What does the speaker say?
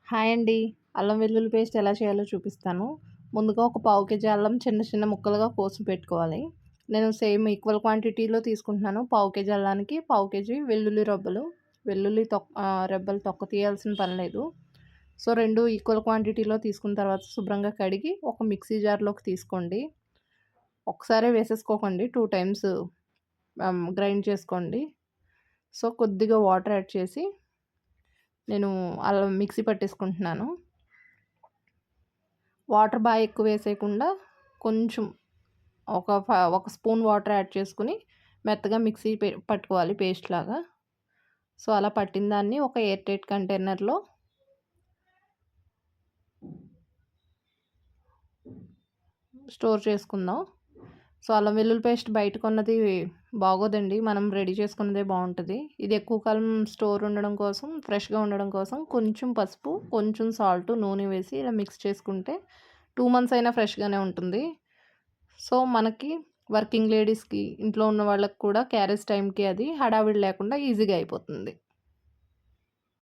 Hi అండి. అల్లం వెల్లుల్లి పేస్ట్ ఎలా చేయాలో చూపిస్తాను. ముందుగా ఒక పావు కేజీ అల్లం చిన్న చిన్న ముక్కలుగా కోసి పెట్టుకోవాలి. నేను సేమ్ ఈక్వల్ క్వాంటిటీలో తీసుకుంటున్నాను. పావు కేజీ అల్లానికి పావు కేజీ వెల్లుల్లి రబ్బలు. రెబ్బలు తొక్క తీయాల్సిన పని లేదు. సో 2 ఈక్వల్ క్వాంటిటీలో తీసుకున్న తర్వాత శుభ్రంగా కడిగి ఒక మిక్సీ జార్‌లోకి తీసుకోండి. ఒకసారే వేసేసుకోకండి. 2 టైమ్స్ గ్రైండ్ చేసుకోండి. సో కొద్దిగా వాటర్ యాడ్ చేసి నేను అల్లం మిక్సీ పట్టేసుకుంటున్నాను. వాటర్ బాగా ఎక్కువ వేసేయకుండా కొంచెం ఒక స్పూన్ వాటర్ యాడ్ చేసుకొని మెత్తగా మిక్సీ పట్టుకోవాలి పేస్ట్ లాగా. సో అలా పట్టిన దాన్ని ఒక ఎయిర్ టైట్ కంటైనర్‌లో స్టోర్ చేసుకుందాం. సో అల్లం వెల్లుల్లి పేస్ట్ బయట కొన్నది బాగోదండి. మనం రెడీ చేసుకున్నదే బావుంటది. ఇది ఎక్కువ కాలం స్టోర్ ఉండడం కోసం, ఫ్రెష్‌గా ఉండడం కోసం కొంచెం పసుపు, కొంచెం సాల్ట్, నూనె వేసి ఇలా మిక్స్ చేసుకుంటే 2 మంత్స్ అయినా ఫ్రెష్‌గానే ఉంటుంది. సో మనకి వర్కింగ్ లేడీస్‌కి, ఇంట్లో ఉన్న వాళ్ళకి కూడా క్యారేజ్ టైంకి అది హడావిడి లేకుండా ఈజీగా అయిపోతుంది.